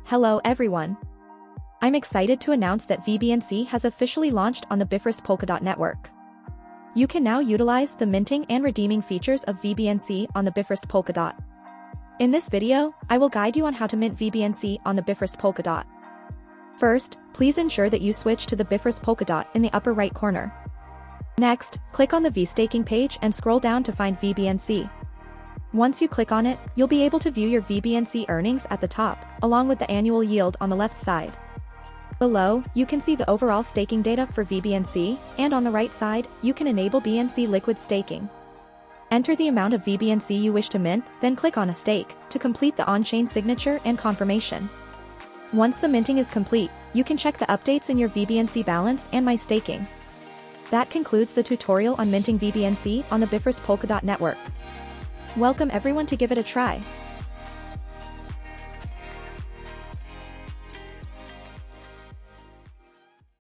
Hello everyone. I'm excited to announce that vBNC has officially launched on the Bifrost Polkadot Network. You can now utilize the minting and redeeming features of vBNC on the Bifrost Polkadot. In this video, I will guide you on how to mint vBNC on the Bifrost Polkadot. First, please ensure that you switch to the Bifrost Polkadot in the upper right corner. Next, click on the vStaking page and scroll down to find vBNC. Once you click on it, you'll be able to view your vBNC earnings at the top, along with the annual yield on the left side. Below, you can see the overall staking data for vBNC, and on the right side, you can enable BNC liquid staking. Enter the amount of vBNC you wish to mint, then click on a stake, to complete the on-chain signature and confirmation. Once the minting is complete, you can check the updates in your vBNC balance and My Staking. That concludes the tutorial on minting vBNC on the Bifrost Polkadot Network. Welcome everyone to give it a try.